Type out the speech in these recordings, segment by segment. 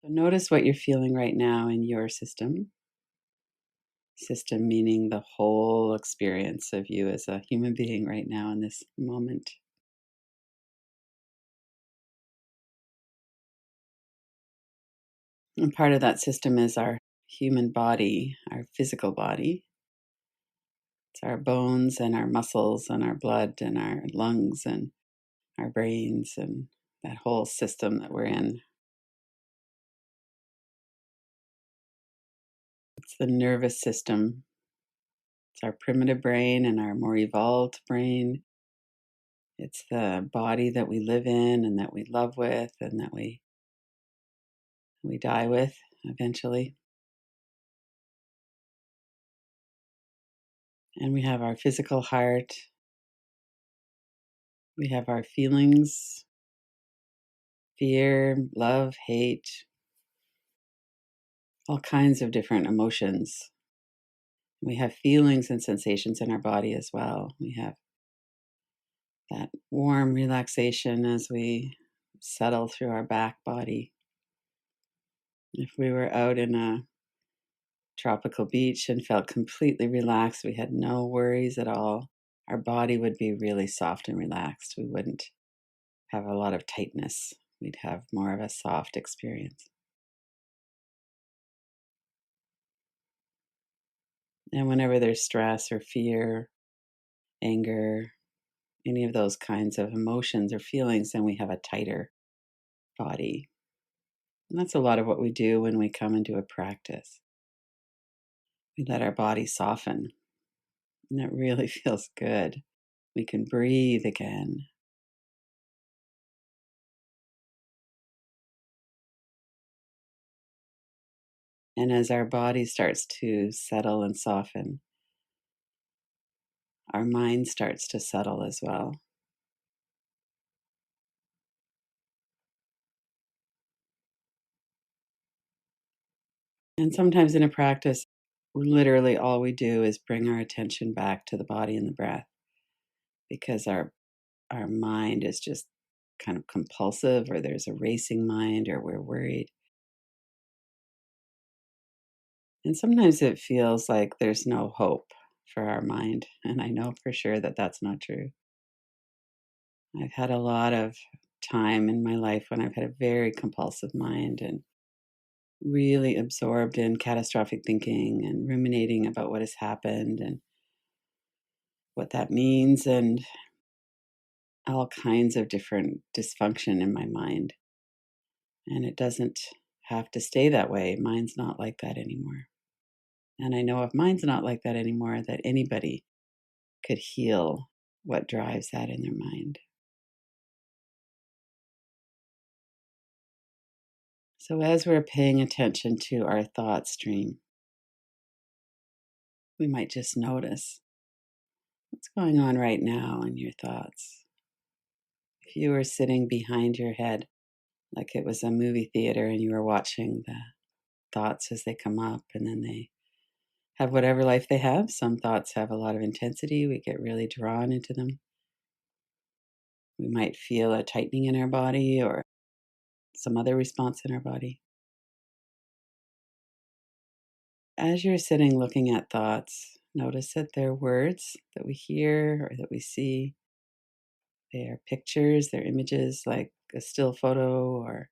So notice what you're feeling right now in your system. System meaning the whole experience of you as a human being right now in this moment. And part of that system is our human body, our physical body. It's our bones and our muscles and our blood and our lungs and our brains and that whole system that we're in. It's the nervous system. It's our primitive brain and our more evolved brain. It's the body that we live in and that we love with and that we die with eventually. And we have our physical heart. We have our feelings, fear, love, hate, all kinds of different emotions. We have feelings and sensations in our body as well. We have that warm relaxation as we settle through our back body. If we were out in a tropical beach and felt completely relaxed, we had no worries at all, our body would be really soft and relaxed. We wouldn't have a lot of tightness. We'd have more of a soft experience. And whenever there's stress or fear, anger, any of those kinds of emotions or feelings, then we have a tighter body. And that's a lot of what we do when we come into a practice. We let our body soften, and it really feels good. We can breathe again. And as our body starts to settle and soften, our mind starts to settle as well. And sometimes in a practice, literally all we do is bring our attention back to the body and the breath because our mind is just kind of compulsive, or there's a racing mind, or we're worried. And sometimes it feels like there's no hope for our mind. And I know for sure that that's not true. I've had a lot of time in my life when I've had a very compulsive mind and really absorbed in catastrophic thinking and ruminating about what has happened and what that means, and all kinds of different dysfunction in my mind. And it doesn't have to stay that way. Mine's not like that anymore. And I know if mine's not like that anymore, that anybody could heal what drives that in their mind. So, as we're paying attention to our thought stream, we might just notice what's going on right now in your thoughts. If you were sitting behind your head, like it was a movie theater, and you were watching the thoughts as they come up, and then they have whatever life they have. Some thoughts have a lot of intensity, we get really drawn into them. We might feel a tightening in our body or some other response in our body. As you're sitting looking at thoughts, notice that they're words that we hear or that we see. They are pictures, they're images like a still photo or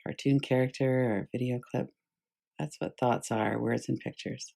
cartoon character or video clip. That's what thoughts are, words and pictures.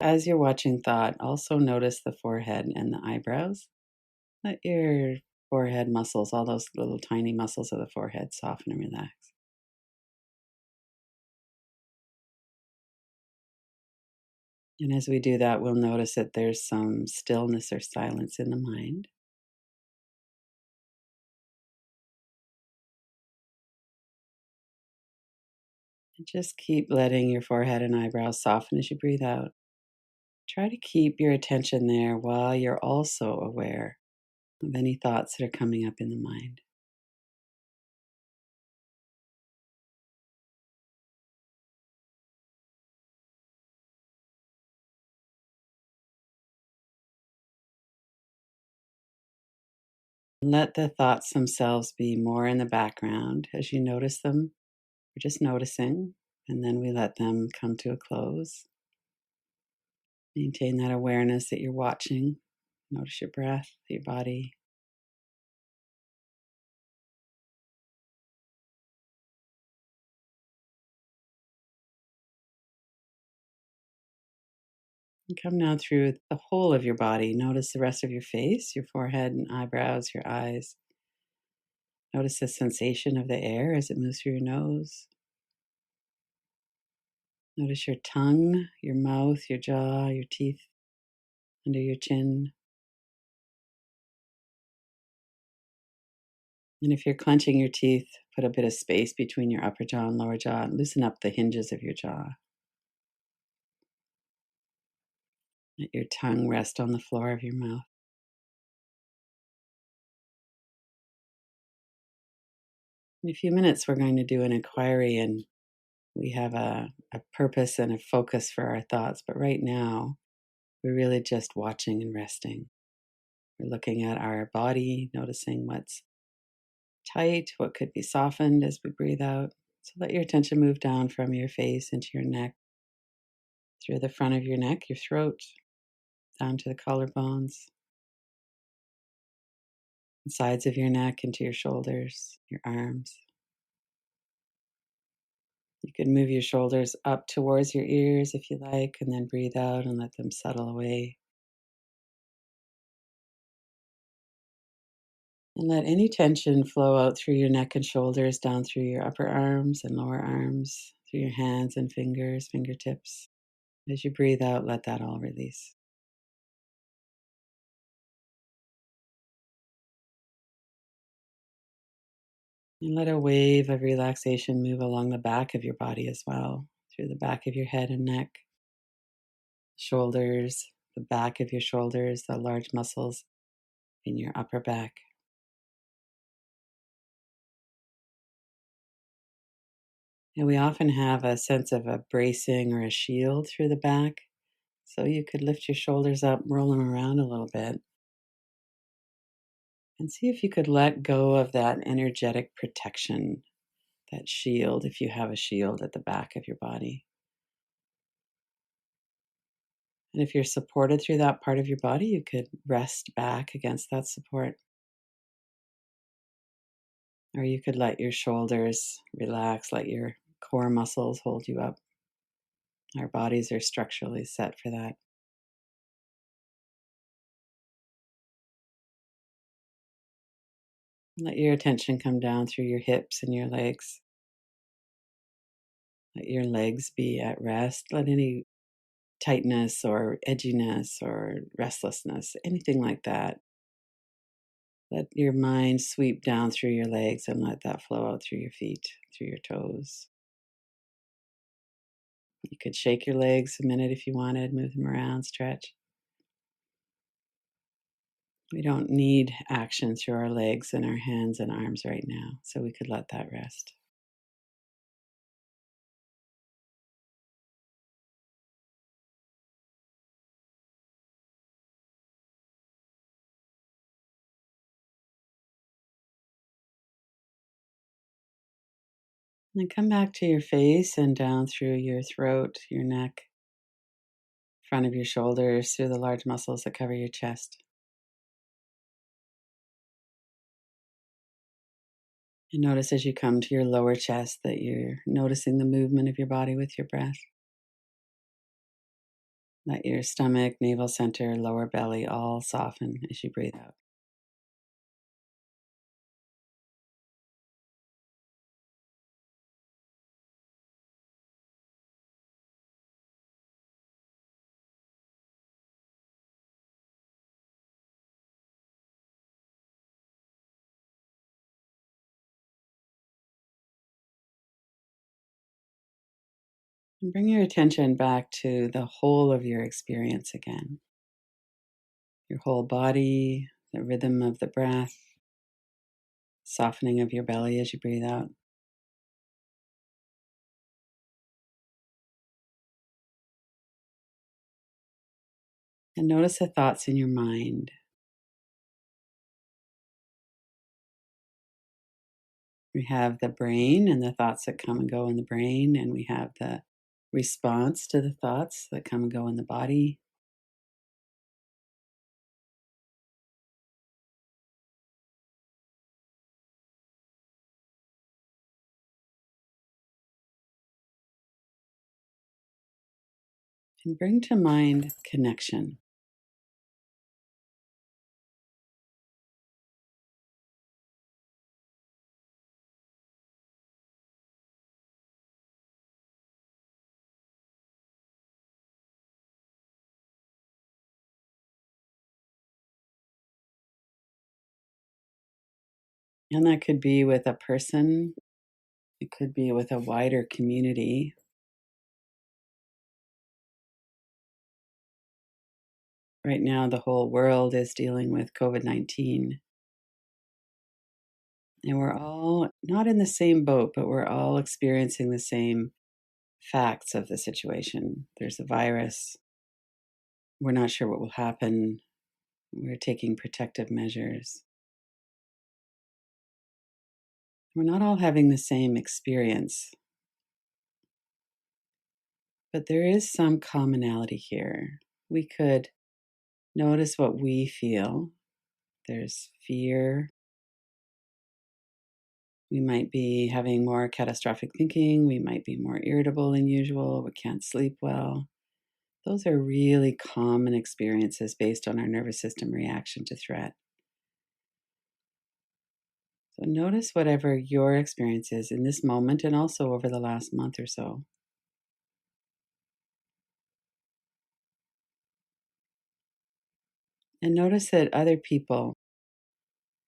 As you're watching thought, also notice the forehead and the eyebrows. Let your forehead muscles, all those little tiny muscles of the forehead, soften and relax. And as we do that, we'll notice that there's some stillness or silence in the mind. And just keep letting your forehead and eyebrows soften as you breathe out. Try to keep your attention there while you're also aware of any thoughts that are coming up in the mind. Let the thoughts themselves be more in the background as you notice them. We're just noticing, and then we let them come to a close. Maintain that awareness that you're watching. Notice your breath, your body. And come now through the whole of your body. Notice the rest of your face, your forehead and eyebrows, your eyes. Notice the sensation of the air as it moves through your nose. Notice your tongue, your mouth, your jaw, your teeth under your chin. And if you're clenching your teeth, put a bit of space between your upper jaw and lower jaw and loosen up the hinges of your jaw. Let your tongue rest on the floor of your mouth. In a few minutes, we're going to do an inquiry, and we have a purpose and a focus for our thoughts. But right now, we're really just watching and resting. We're looking at our body, noticing what's tight, what could be softened as we breathe out. So let your attention move down from your face into your neck, through the front of your neck, your throat, down to the collarbones, the sides of your neck into your shoulders, your arms. You can move your shoulders up towards your ears if you like, and then breathe out and let them settle away. And let any tension flow out through your neck and shoulders, down through your upper arms and lower arms, through your hands and fingers, fingertips. As you breathe out, let that all release. And let a wave of relaxation move along the back of your body as well, through the back of your head and neck, shoulders, the back of your shoulders, the large muscles in your upper back. And we often have a sense of a bracing or a shield through the back. So you could lift your shoulders up, roll them around a little bit, and see if you could let go of that energetic protection, that shield, if you have a shield at the back of your body. And if you're supported through that part of your body, you could rest back against that support. Or you could let your shoulders relax, let your core muscles hold you up. Our bodies are structurally set for that. Let your attention come down through your hips and your legs. Let your legs be at rest. Let any tightness or edginess or restlessness, anything like that. Let your mind sweep down through your legs and let that flow out through your feet, through your toes. You could shake your legs a minute if you wanted, move them around, stretch. We don't need action through our legs and our hands and arms right now, so we could let that rest. And then come back to your face and down through your throat, your neck, front of your shoulders, through the large muscles that cover your chest. And notice as you come to your lower chest that you're noticing the movement of your body with your breath. Let your stomach, navel center, lower belly all soften as you breathe out. And bring your attention back to the whole of your experience again. Your whole body, the rhythm of the breath, softening of your belly as you breathe out. And notice the thoughts in your mind. We have the brain and the thoughts that come and go in the brain, and we have the response to the thoughts that come and go in the body. And bring to mind connection. And that could be with a person, it could be with a wider community. Right now, the whole world is dealing with COVID-19, and we're all not in the same boat, but we're all experiencing the same facts of the situation. There's a virus. We're not sure what will happen. We're taking protective measures. We're not all having the same experience, but there is some commonality here. We could notice what we feel. There's fear. We might be having more catastrophic thinking. We might be more irritable than usual. We can't sleep well. Those are really common experiences based on our nervous system reaction to threat. So notice whatever your experience is in this moment and also over the last month or so. And notice that other people,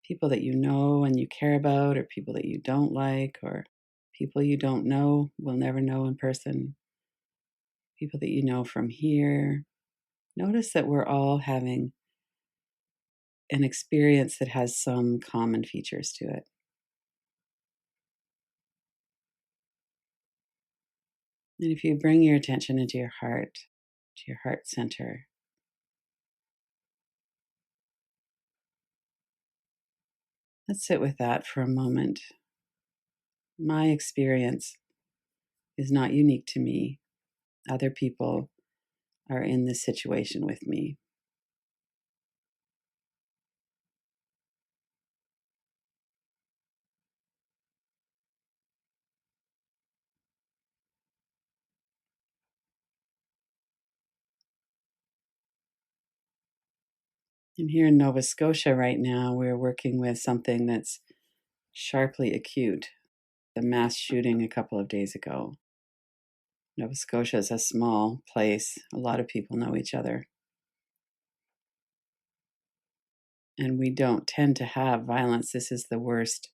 people that you know and you care about, or people that you don't like, or people you don't know, will never know in person, people that you know from here. Notice that we're all having an experience that has some common features to it. And if you bring your attention into your heart, to your heart center, let's sit with that for a moment. My experience is not unique to me. Other people are in this situation with me. And here in Nova Scotia right now, we're working with something that's sharply acute, the mass shooting a couple of days ago. Nova Scotia is a small place. A lot of people know each other. And we don't tend to have violence. This is the worst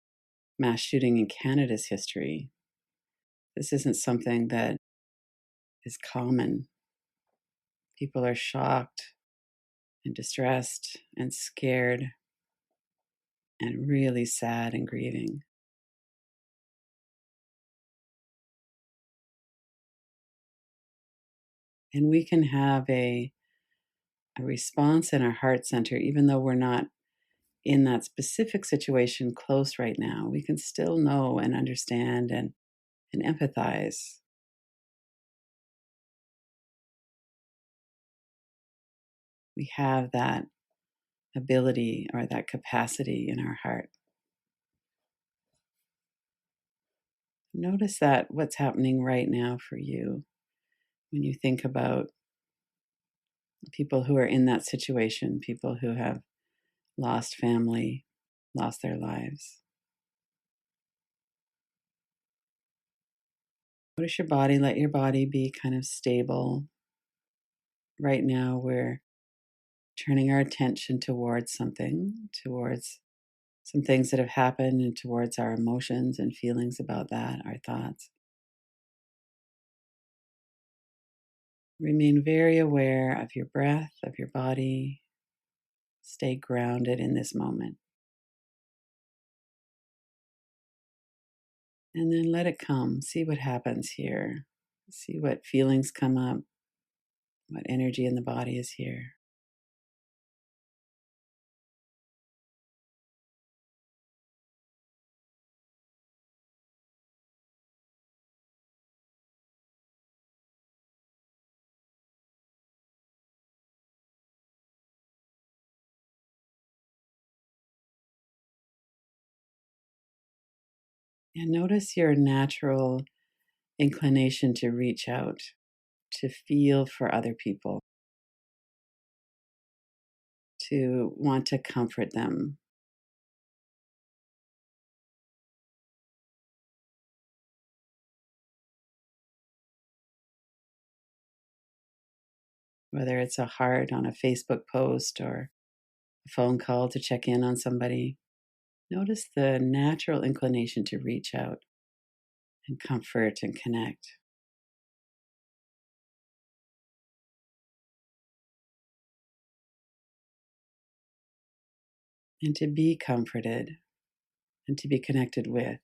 mass shooting in Canada's history. This isn't something that is common. People are shocked and distressed and scared and really sad and grieving. And we can have a response in our heart center, even though we're not in that specific situation close right now. We can still know and understand and empathize. We have that ability or that capacity in our heart. Notice that what's happening right now for you when you think about people who are in that situation, people who have lost family, lost their lives. Notice your body, let your body be kind of stable. Right now, we're turning our attention towards something, towards some things that have happened, and towards our emotions and feelings about that, our thoughts. Remain very aware of your breath, of your body. Stay grounded in this moment. And then let it come. See what happens here. See what feelings come up, what energy in the body is here. And notice your natural inclination to reach out, to feel for other people, to want to comfort them, whether it's a heart on a Facebook post or a phone call to check in on somebody. Notice the natural inclination to reach out and comfort and connect and to be comforted and to be connected with.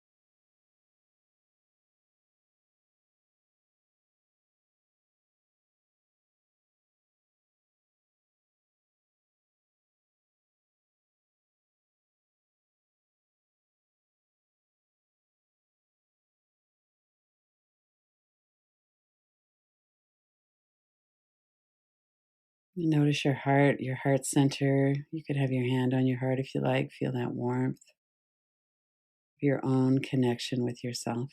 Notice your heart center. You could have your hand on your heart if you like. Feel that warmth, your own connection with yourself.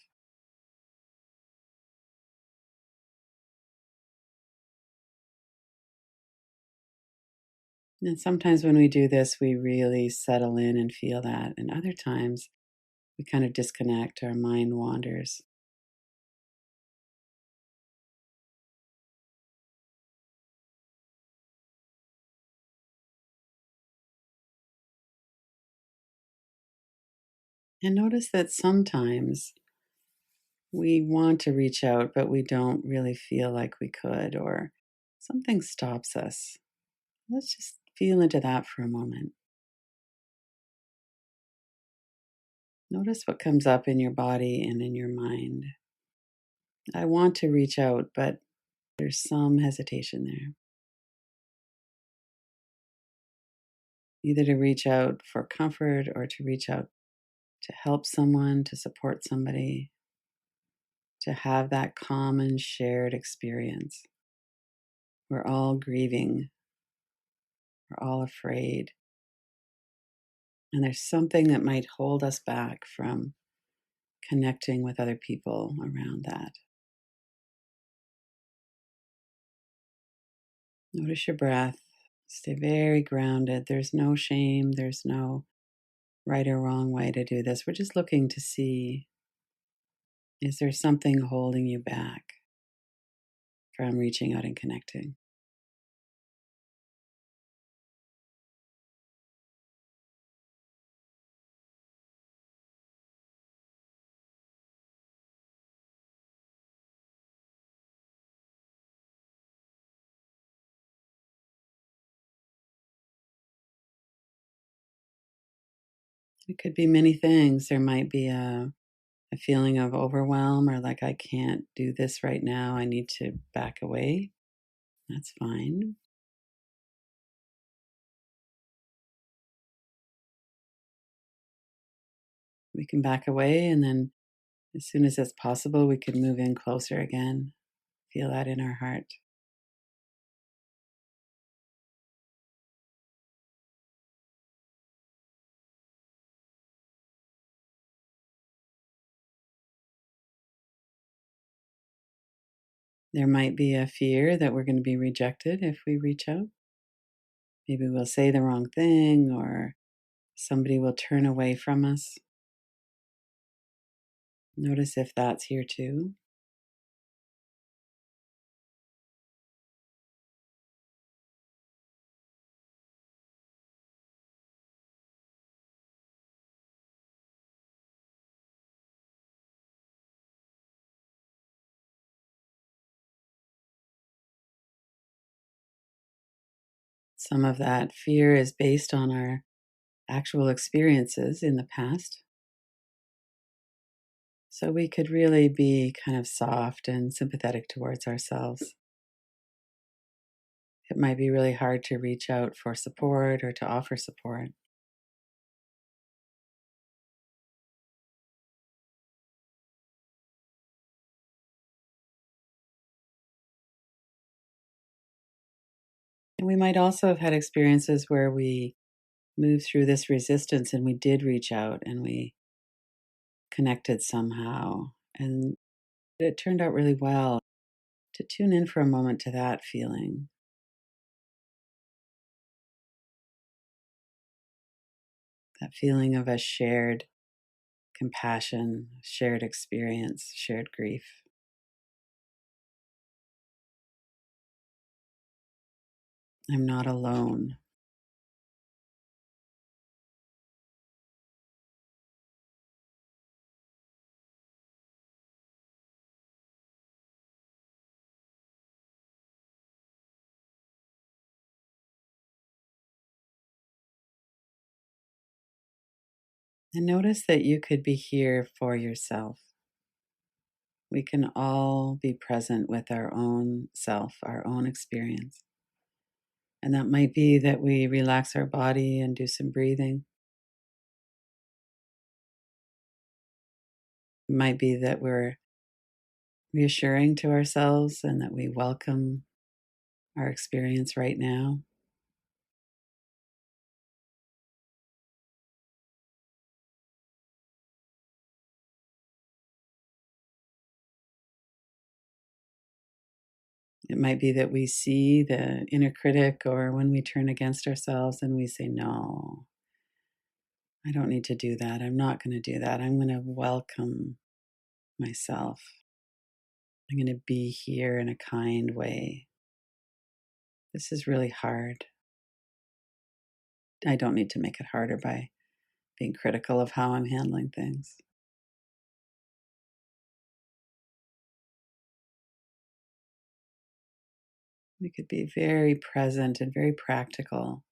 And sometimes when we do this, we really settle in and feel that. And other times, we kind of disconnect, our mind wanders. And notice that sometimes we want to reach out, but we don't really feel like we could, or something stops us. Let's just feel into that for a moment. Notice what comes up in your body and in your mind. I want to reach out, but there's some hesitation there. Either to reach out for comfort or to reach out to help someone, to support somebody, to have that common shared experience. We're all grieving, we're all afraid, and there's something that might hold us back from connecting with other people around that. Notice your breath. Stay very grounded. There's no shame, there's no right or wrong way to do this. We're just looking to see, is there something holding you back from reaching out and connecting? It could be many things. There might be a feeling of overwhelm or like, I can't do this right now. I need to back away. That's fine. We can back away, and then as soon as it's possible, we can move in closer again. Feel that in our heart. There might be a fear that we're going to be rejected if we reach out. Maybe we'll say the wrong thing or somebody will turn away from us. Notice if that's here too. Some of that fear is based on our actual experiences in the past. So we could really be kind of soft and sympathetic towards ourselves. It might be really hard to reach out for support or to offer support. And we might also have had experiences where we moved through this resistance and we did reach out and we connected somehow. And it turned out really well to tune in for a moment to that feeling, that feeling of a shared compassion, shared experience, shared grief. I'm not alone. And notice that you could be here for yourself. We can all be present with our own self, our own experience. And that might be that we relax our body and do some breathing. It might be that we're reassuring to ourselves and that we welcome our experience right now. It might be that we see the inner critic, or when we turn against ourselves and we say, no, I don't need to do that. I'm not going to do that. I'm going to welcome myself. I'm going to be here in a kind way. This is really hard. I don't need to make it harder by being critical of how I'm handling things. We could be very present and very practical.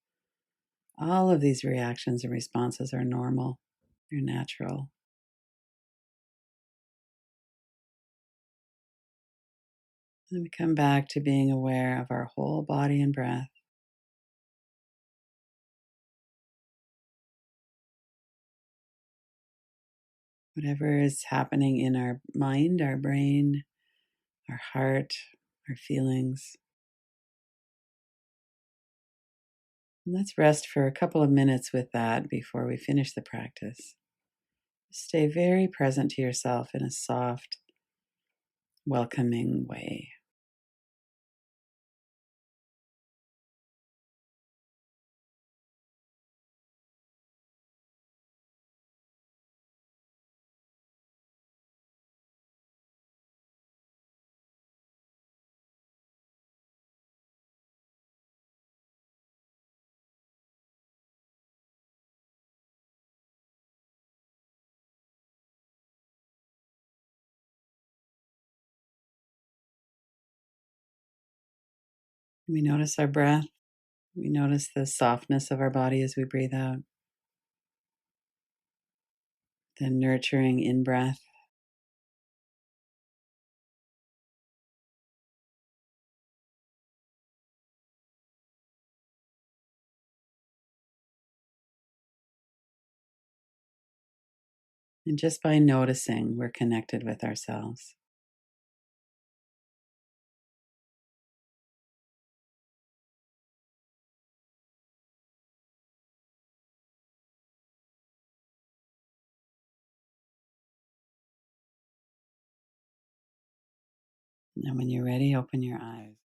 All of these reactions and responses are normal, they're natural. And we come back to being aware of our whole body and breath. Whatever is happening in our mind, our brain, our heart, our feelings. And let's rest for a couple of minutes with that before we finish the practice. Stay very present to yourself in a soft, welcoming way. We notice our breath. We notice the softness of our body as we breathe out. The nurturing in breath. And just by noticing, we're connected with ourselves. And when you're ready, open your eyes.